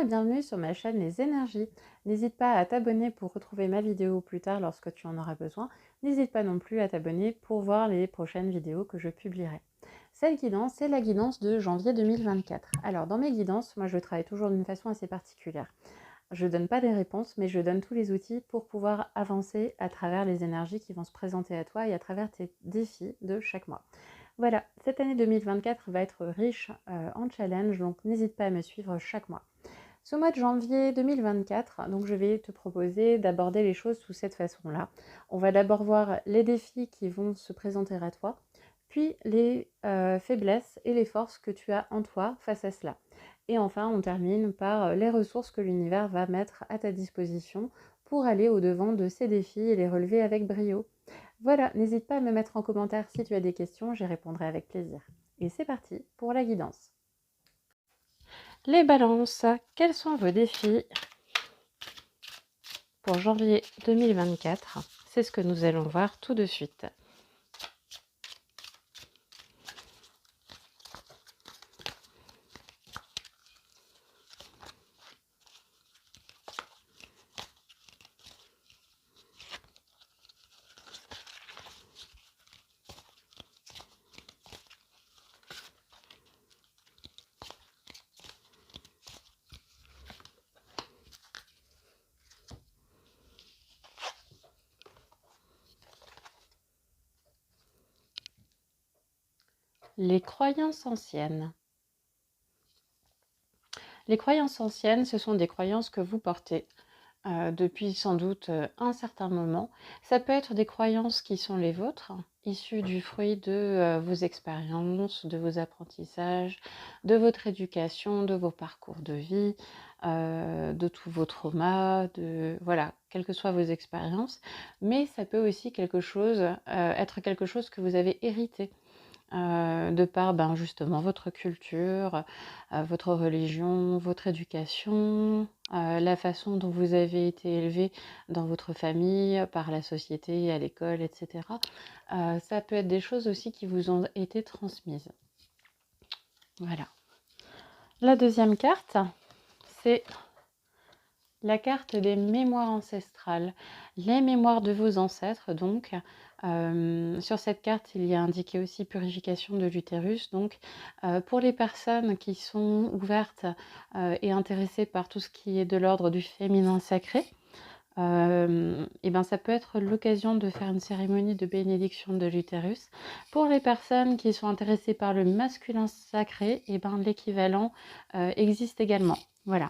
bienvenue sur ma chaîne Les Énergies. N'hésite pas à t'abonner pour retrouver ma vidéo plus tard lorsque tu en auras besoin. N'hésite pas non plus à t'abonner pour voir les prochaines vidéos que je publierai. Cette guidance, c'est la guidance de janvier 2024. Alors dans mes guidances, moi je travaille toujours d'une façon assez particulière. Je ne donne pas des réponses, mais je donne tous les outils pour pouvoir avancer à travers les énergies qui vont se présenter à toi et à travers tes défis de chaque mois. Voilà, cette année 2024 va être riche en challenge, donc n'hésite pas à me suivre chaque mois. Ce mois de janvier 2024, donc je vais te proposer d'aborder les choses sous cette façon-là. On va d'abord voir les défis qui vont se présenter à toi, puis les faiblesses et les forces que tu as en toi face à cela. Et enfin, on termine par les ressources que l'univers va mettre à ta disposition pour aller au-devant de ces défis et les relever avec brio. Voilà, n'hésite pas à me mettre en commentaire si tu as des questions, j'y répondrai avec plaisir. Et c'est parti pour la guidance. Les balances, quels sont vos défis pour janvier 2024? C'est ce que nous allons voir tout de suite. Les croyances anciennes. Les croyances anciennes, ce sont des croyances que vous portez depuis sans doute un certain moment. Ça peut être des croyances qui sont les vôtres, issues du fruit de vos expériences, de vos apprentissages, de votre éducation, de vos parcours de vie, de tous vos traumas, voilà, quelles que soient vos expériences. Mais ça peut aussi être quelque chose que vous avez hérité. De par justement votre culture, votre religion, votre éducation, la façon dont vous avez été élevé dans votre famille, par la société, à l'école, etc. Ça peut être des choses aussi qui vous ont été transmises. Voilà. La deuxième carte, c'est la carte des mémoires ancestrales, les mémoires de vos ancêtres. Donc, sur cette carte, il y a indiqué aussi purification de l'utérus. Donc, pour les personnes qui sont ouvertes et intéressées par tout ce qui est de l'ordre du féminin sacré, ça peut être l'occasion de faire une cérémonie de bénédiction de l'utérus. Pour les personnes qui sont intéressées par le masculin sacré, l'équivalent existe également. Voilà.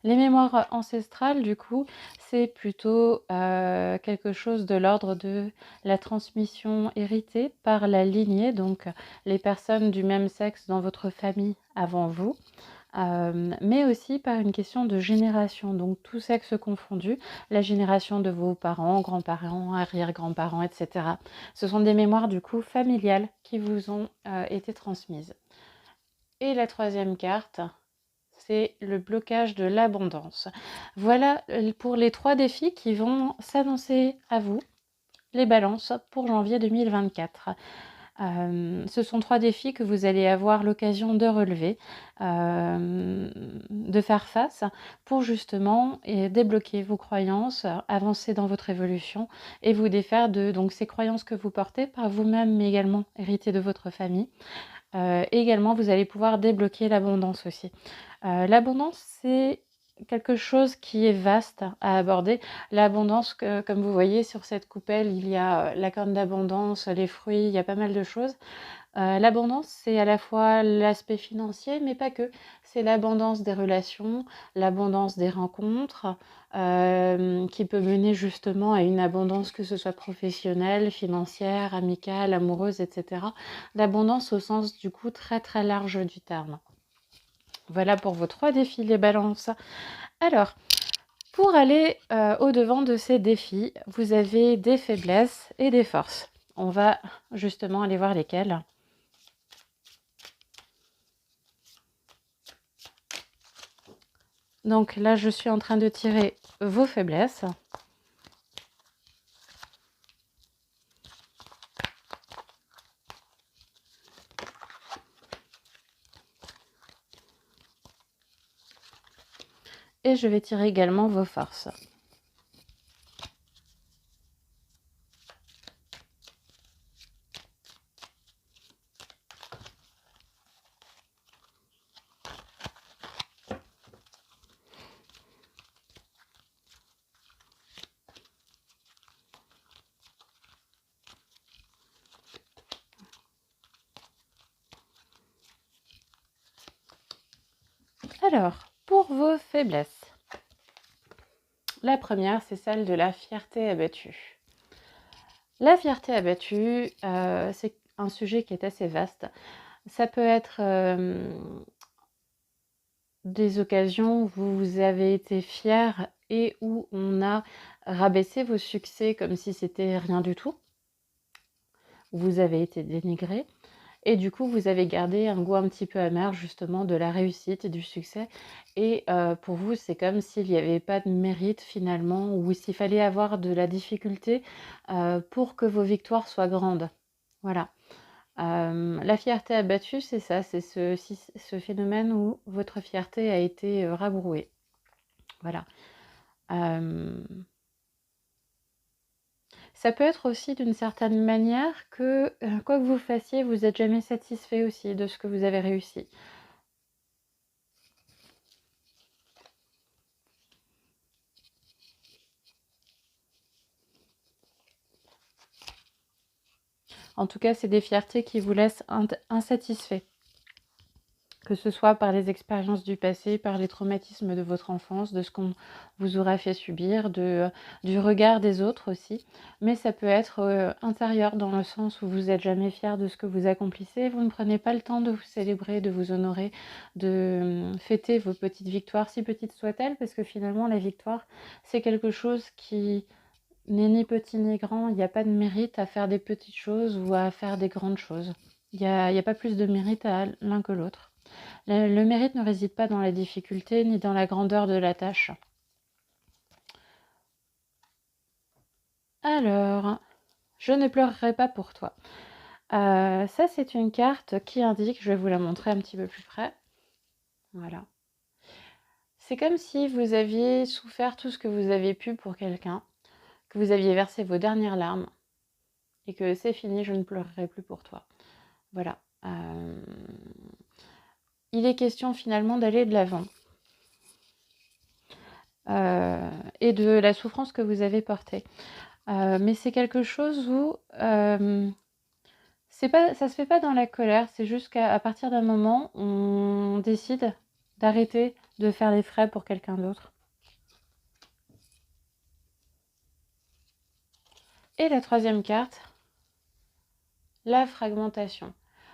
Les mémoires ancestrales, du coup, c'est plutôt quelque chose de l'ordre de la transmission héritée par la lignée, donc les personnes du même sexe dans votre famille avant vous, mais aussi par une question de génération, donc tout sexe confondu, la génération de vos parents, grands-parents, arrière-grands-parents, etc. Ce sont des mémoires, du coup, familiales qui vous ont été transmises. Et la troisième carte, c'est le blocage de l'abondance. Voilà pour les 3 défis qui vont s'annoncer à vous, les balances, pour janvier 2024. Ce sont 3 défis que vous allez avoir l'occasion de relever, de faire face pour justement débloquer vos croyances, avancer dans votre évolution et vous défaire de ces croyances que vous portez par vous-même, mais également héritées de votre famille. Également, vous allez pouvoir débloquer l'abondance aussi. L'abondance, c'est quelque chose qui est vaste à aborder. L'abondance, comme vous voyez sur cette coupelle, il y a la corne d'abondance, les fruits, il y a pas mal de choses. L'abondance, c'est à la fois l'aspect financier, mais pas que. C'est l'abondance des relations, l'abondance des rencontres, qui peut mener justement à une abondance, que ce soit professionnelle, financière, amicale, amoureuse, etc. L'abondance au sens du coup très très large du terme. Voilà pour vos 3 défis, les balances. Alors, pour aller au-devant de ces défis, vous avez des faiblesses et des forces. On va justement aller voir lesquelles. Donc là, je suis en train de tirer vos faiblesses. Et je vais tirer également vos forces. Alors, pour vos faiblesses, la première, c'est celle de la fierté abattue. La fierté abattue, c'est un sujet qui est assez vaste. Ça peut être des occasions où vous avez été fier et où on a rabaissé vos succès comme si c'était rien du tout. Vous avez été dénigré. Et du coup, vous avez gardé un goût un petit peu amer justement de la réussite et du succès. Et pour vous, c'est comme s'il n'y avait pas de mérite finalement, ou s'il fallait avoir de la difficulté pour que vos victoires soient grandes. Voilà. La fierté abattue, c'est ça, c'est ce phénomène où votre fierté a été rabrouée. Voilà. Ça peut être aussi d'une certaine manière que, quoi que vous fassiez, vous n'êtes jamais satisfait aussi de ce que vous avez réussi. En tout cas, c'est des fiertés qui vous laissent insatisfait. Que ce soit par les expériences du passé, par les traumatismes de votre enfance, de ce qu'on vous aura fait subir, du regard des autres aussi. Mais ça peut être intérieur dans le sens où vous n'êtes jamais fier de ce que vous accomplissez. Vous ne prenez pas le temps de vous célébrer, de vous honorer, de fêter vos petites victoires, si petites soient-elles, parce que finalement, la victoire, c'est quelque chose qui n'est ni petit ni grand. Il n'y a pas de mérite à faire des petites choses ou à faire des grandes choses. Il n'y a pas plus de mérite à l'un que l'autre. Le mérite ne réside pas dans la difficulté ni dans la grandeur de la tâche. Alors, je ne pleurerai pas pour toi. Ça, c'est une carte qui indique, je vais vous la montrer un petit peu plus près. Voilà. C'est comme si vous aviez souffert tout ce que vous avez pu pour quelqu'un, que vous aviez versé vos dernières larmes, et que c'est fini, je ne pleurerai plus pour toi. Voilà. Il est question finalement d'aller de l'avant. Et de la souffrance que vous avez portée. Mais c'est quelque chose où ça se fait pas dans la colère, c'est juste qu'à partir d'un moment, on décide d'arrêter de faire les frais pour quelqu'un d'autre. Et la troisième carte, la fragmentation.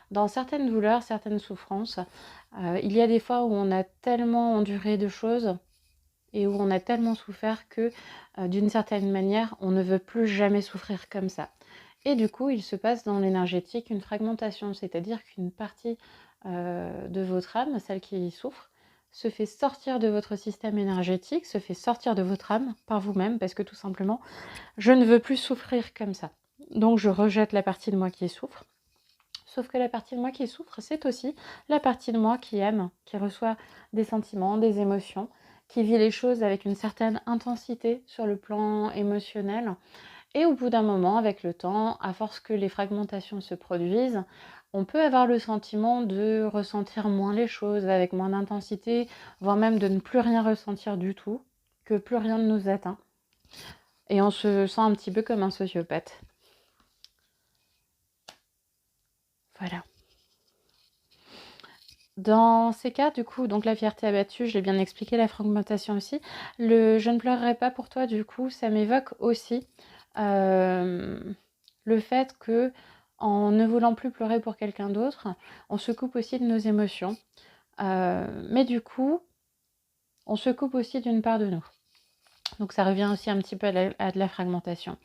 Dans certaines douleurs, certaines souffrances, il y a des fois où on a tellement enduré de choses et où on a tellement souffert que, d'une certaine manière, on ne veut plus jamais souffrir comme ça. Et du coup, il se passe dans l'énergétique une fragmentation, c'est-à-dire qu'une partie de votre âme, celle qui souffre, se fait sortir de votre système énergétique, se fait sortir de votre âme par vous-même, parce que tout simplement, je ne veux plus souffrir comme ça. Donc je rejette la partie de moi qui souffre. Sauf que la partie de moi qui souffre, c'est aussi la partie de moi qui aime, qui reçoit des sentiments, des émotions, qui vit les choses avec une certaine intensité sur le plan émotionnel. Et au bout d'un moment, avec le temps, à force que les fragmentations se produisent, on peut avoir le sentiment de ressentir moins les choses, avec moins d'intensité, voire même de ne plus rien ressentir du tout, que plus rien ne nous atteint. Et on se sent un petit peu comme un sociopathe. Voilà. Dans ces cas, du coup, donc la fierté abattue, je l'ai bien expliqué, la fragmentation aussi. Le je ne pleurerai pas pour toi, du coup, ça m'évoque aussi le fait que, en ne voulant plus pleurer pour quelqu'un d'autre, on se coupe aussi de nos émotions. Mais du coup, on se coupe aussi d'une part de nous. Donc ça revient aussi un petit peu à de la fragmentation.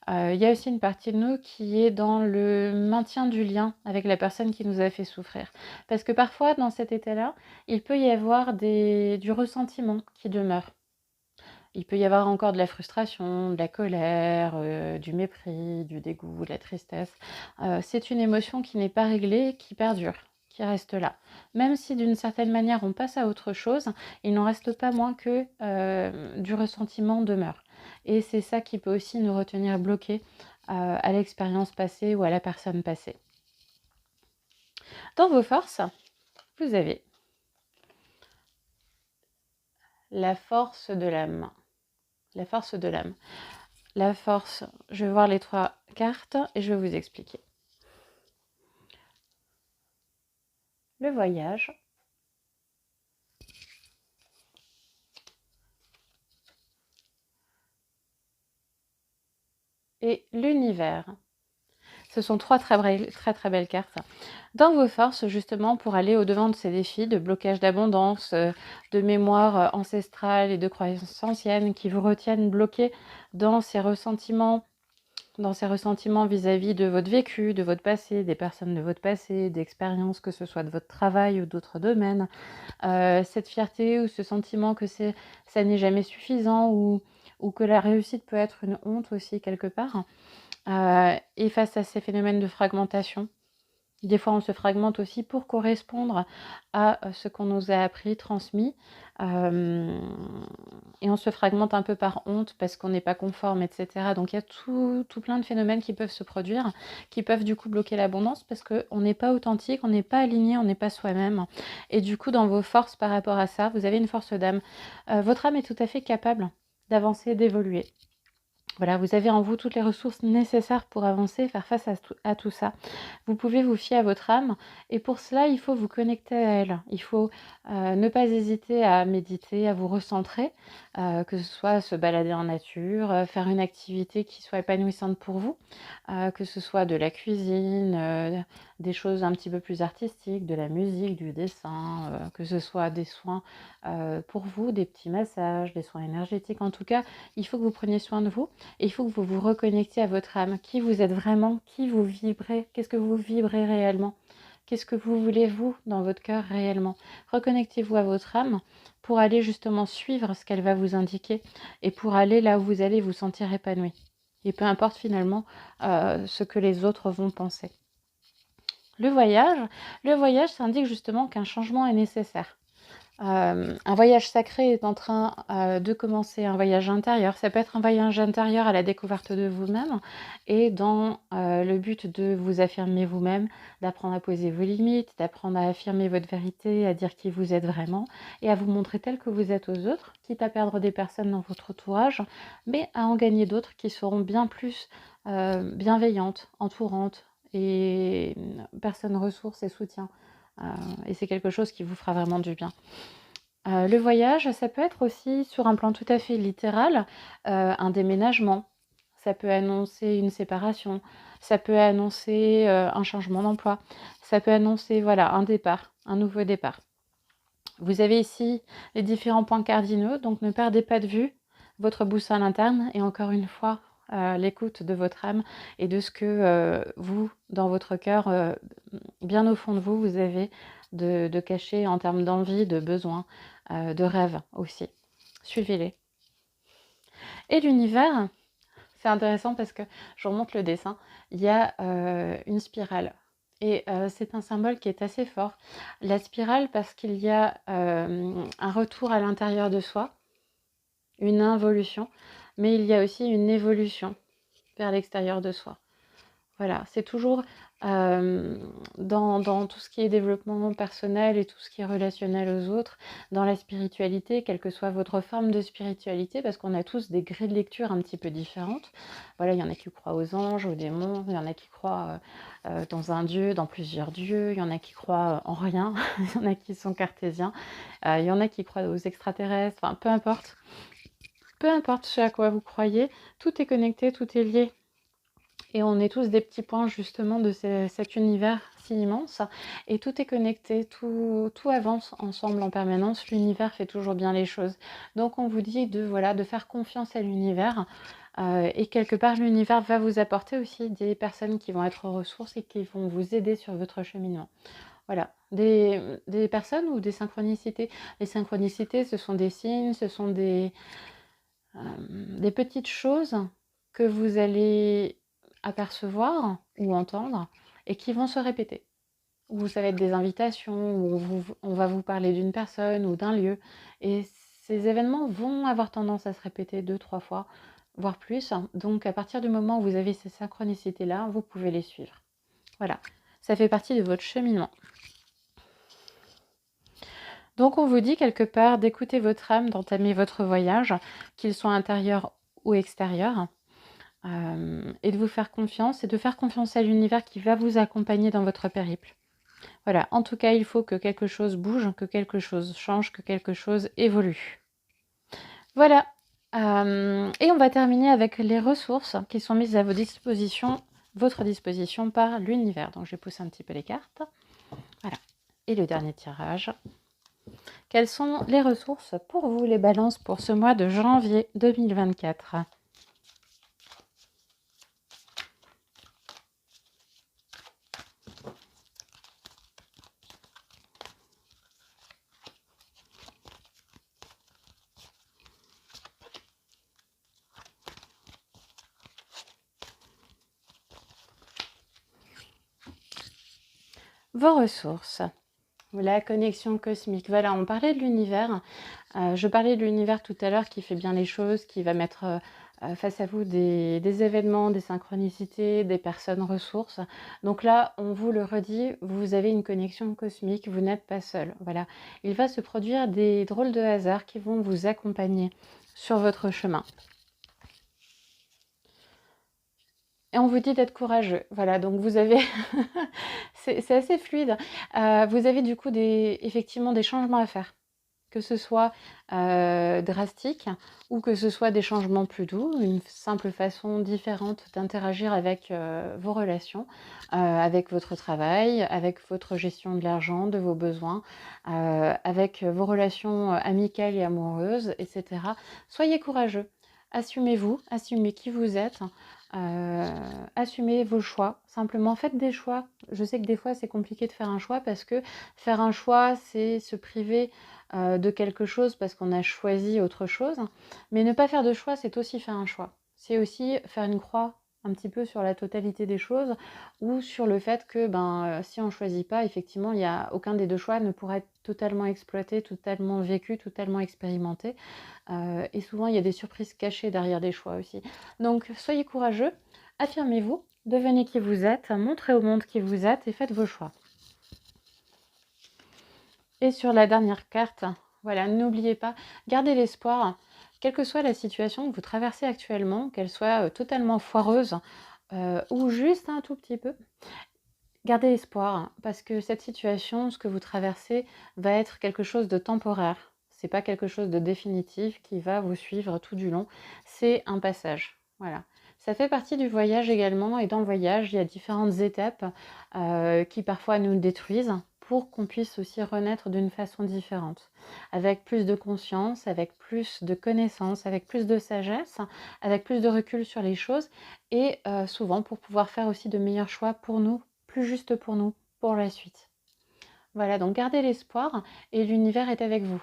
Il y a aussi une partie de nous qui est dans le maintien du lien avec la personne qui nous a fait souffrir. Parce que parfois, dans cet état-là, il peut y avoir du ressentiment qui demeure. Il peut y avoir encore de la frustration, de la colère, du mépris, du dégoût, de la tristesse. C'est une émotion qui n'est pas réglée, qui perdure, qui reste là. Même si d'une certaine manière on passe à autre chose, il n'en reste pas moins que du ressentiment demeure. Et c'est ça qui peut aussi nous retenir bloqués à l'expérience passée ou à la personne passée. Dans vos forces, vous avez la force de l'âme. La force de l'âme. La force, je vais voir les 3 cartes et je vais vous expliquer. Le voyage. Et l'univers. Ce sont 3 très belles cartes. Dans vos forces, justement, pour aller au-devant de ces défis de blocage d'abondance, de mémoire ancestrale et de croyances anciennes qui vous retiennent bloqués dans ces ressentiments vis-à-vis de votre vécu, de votre passé, des personnes de votre passé, d'expériences, que ce soit de votre travail ou d'autres domaines. Cette fierté ou ce sentiment que ça n'est jamais suffisant ou que la réussite peut être une honte aussi quelque part. Et face à ces phénomènes de fragmentation, des fois on se fragmente aussi pour correspondre à ce qu'on nous a appris, transmis, et on se fragmente un peu par honte parce qu'on n'est pas conforme, etc. Donc il y a tout plein de phénomènes qui peuvent se produire, qui peuvent du coup bloquer l'abondance parce qu'on n'est pas authentique, on n'est pas aligné, on n'est pas soi-même. Et du coup, dans vos forces par rapport à ça, vous avez une force d'âme. Votre âme est tout à fait capable d'avancer, d'évoluer. Voilà, vous avez en vous toutes les ressources nécessaires pour avancer, faire face à tout ça. Vous pouvez vous fier à votre âme et pour cela, il faut vous connecter à elle. Il faut ne pas hésiter à méditer, à vous recentrer, que ce soit se balader en nature, faire une activité qui soit épanouissante pour vous, que ce soit de la cuisine, des choses un petit peu plus artistiques, de la musique, du dessin, que ce soit des soins pour vous, des petits massages, des soins énergétiques. En tout cas, il faut que vous preniez soin de vous. Et il faut que vous vous reconnectiez à votre âme, qui vous êtes vraiment, qui vous vibrez, qu'est-ce que vous vibrez réellement, qu'est-ce que vous voulez vous dans votre cœur réellement. Reconnectez-vous à votre âme pour aller justement suivre ce qu'elle va vous indiquer et pour aller là où vous allez vous sentir épanoui. Et peu importe finalement ce que les autres vont penser. Le voyage, ça indique justement qu'un changement est nécessaire. Un voyage sacré est en train de commencer, un voyage intérieur. Ça peut être un voyage intérieur à la découverte de vous-même et dans le but de vous affirmer vous-même, d'apprendre à poser vos limites, d'apprendre à affirmer votre vérité, à dire qui vous êtes vraiment et à vous montrer tel que vous êtes aux autres, quitte à perdre des personnes dans votre entourage, mais à en gagner d'autres qui seront bien plus bienveillantes, entourantes et personnes ressources et soutien. Et c'est quelque chose qui vous fera vraiment du bien. Le voyage, ça peut être aussi sur un plan tout à fait littéral, un déménagement. Ça peut annoncer une séparation, ça peut annoncer, un changement d'emploi, ça peut annoncer, voilà, un départ, un nouveau départ. Vous avez ici les différents points cardinaux, donc ne perdez pas de vue votre boussole interne et encore une fois, l'écoute de votre âme et de ce que, vous, dans votre cœur, bien au fond de vous, vous avez de caché en termes d'envie, de besoin, de rêve aussi. Suivez-les. Et l'univers, c'est intéressant parce que je remonte le dessin, il y a une spirale. Et c'est un symbole qui est assez fort. La spirale parce qu'il y a un retour à l'intérieur de soi, une involution, mais il y a aussi une évolution vers l'extérieur de soi. Voilà, c'est toujours dans tout ce qui est développement personnel et tout ce qui est relationnel aux autres, dans la spiritualité, quelle que soit votre forme de spiritualité, parce qu'on a tous des grilles de lecture un petit peu différentes. Voilà, il y en a qui croient aux anges, aux démons, il y en a qui croient dans un dieu, dans plusieurs dieux, il y en a qui croient en rien, il y en a qui sont cartésiens, il y en a qui croient aux extraterrestres, enfin peu importe. Peu importe ce à quoi vous croyez, tout est connecté, tout est lié. Et on est tous des petits points justement de cet univers si immense. Et tout est connecté, tout avance ensemble en permanence. L'univers fait toujours bien les choses. Donc on vous dit de faire confiance à l'univers. Et quelque part, l'univers va vous apporter aussi des personnes qui vont être ressources et qui vont vous aider sur votre cheminement. Voilà, des personnes ou des synchronicités. Les synchronicités, ce sont des signes, ce sont des petites choses que vous allez apercevoir ou entendre et qui vont se répéter. où ça va être des invitations, où on va vous parler d'une personne ou d'un lieu. Et ces événements vont avoir tendance à se répéter 2, 3 fois, voire plus. Donc à partir du moment où vous avez ces synchronicités-là, vous pouvez les suivre. Voilà, ça fait partie de votre cheminement. Donc on vous dit quelque part d'écouter votre âme, d'entamer votre voyage, qu'il soit intérieur ou extérieur, et de vous faire confiance et de faire confiance à l'univers qui va vous accompagner dans votre périple. Voilà, en tout cas, il faut que quelque chose bouge, que quelque chose change, que quelque chose évolue. Voilà. Et on va terminer avec les ressources qui sont mises à votre disposition par l'univers. Donc je pousse un petit peu les cartes. Voilà. Et le dernier tirage. Quelles sont les ressources pour vous, les balances, pour ce mois de janvier 2024 ? Vos ressources. La connexion cosmique. Voilà, on parlait de l'univers. Je parlais de l'univers tout à l'heure qui fait bien les choses, qui va mettre face à vous des événements, des synchronicités, des personnes ressources. Donc là, on vous le redit, vous avez une connexion cosmique, vous n'êtes pas seul. Voilà, il va se produire des drôles de hasards qui vont vous accompagner sur votre chemin. Et on vous dit d'être courageux. Voilà, donc vous avez... c'est assez fluide. Vous avez du coup effectivement des changements à faire. Que ce soit drastique ou que ce soit des changements plus doux, une simple façon différente d'interagir avec vos relations, avec votre travail, avec votre gestion de l'argent, de vos besoins, avec vos relations amicales et amoureuses, etc. Soyez courageux. Assumez-vous, assumez qui vous êtes, assumez vos choix. Simplement, faites des choix. Je sais que des fois, c'est compliqué de faire un choix parce que faire un choix, c'est se priver de quelque chose parce qu'on a choisi autre chose. Mais ne pas faire de choix, c'est aussi faire un choix. C'est aussi faire une croix un petit peu sur la totalité des choses ou sur le fait que si on ne choisit pas, effectivement, il y a aucun des deux choix ne pourra être totalement exploité, totalement vécu, totalement expérimenté. Et souvent, il y a des surprises cachées derrière des choix aussi. Donc, soyez courageux, affirmez-vous, devenez qui vous êtes, montrez au monde qui vous êtes et faites vos choix. Et sur la dernière carte, voilà, n'oubliez pas, gardez l'espoir, quelle que soit la situation que vous traversez actuellement, qu'elle soit totalement foireuse ou juste un tout petit peu, gardez espoir parce que cette situation, ce que vous traversez, va être quelque chose de temporaire. C'est pas quelque chose de définitif qui va vous suivre tout du long. C'est un passage. Voilà. Ça fait partie du voyage également. Et dans le voyage, il y a différentes étapes qui parfois nous détruisent pour qu'on puisse aussi renaître d'une façon différente. Avec plus de conscience, avec plus de connaissances, avec plus de sagesse, avec plus de recul sur les choses. Et souvent pour pouvoir faire aussi de meilleurs choix pour nous, plus juste pour nous, pour la suite. Voilà, donc gardez l'espoir et l'univers est avec vous.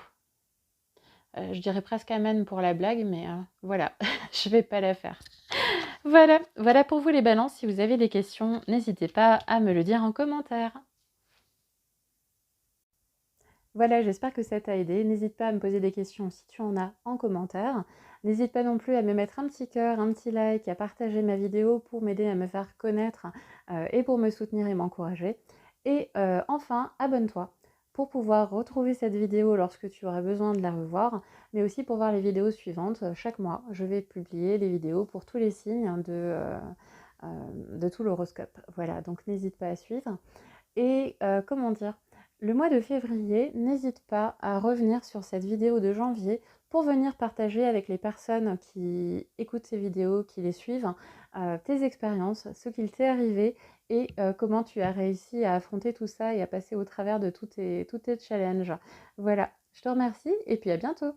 Je dirais presque amen pour la blague, mais voilà, je vais pas la faire. Voilà pour vous les balances. Si vous avez des questions, n'hésitez pas à me le dire en commentaire. Voilà, j'espère que ça t'a aidé. N'hésite pas à me poser des questions si tu en as en commentaire. N'hésite pas non plus à me mettre un petit cœur, un petit like, à partager ma vidéo pour m'aider à me faire connaître et pour me soutenir et m'encourager. Et enfin, abonne-toi pour pouvoir retrouver cette vidéo lorsque tu auras besoin de la revoir, mais aussi pour voir les vidéos suivantes. Chaque mois, je vais publier les vidéos pour tous les signes de tout l'horoscope. Voilà, donc n'hésite pas à suivre. Et comment dire, le mois de février, n'hésite pas à revenir sur cette vidéo de janvier pour venir partager avec les personnes qui écoutent ces vidéos, qui les suivent, tes expériences, ce qu'il t'est arrivé et comment tu as réussi à affronter tout ça et à passer au travers de tous tes challenges. Voilà, je te remercie et puis à bientôt.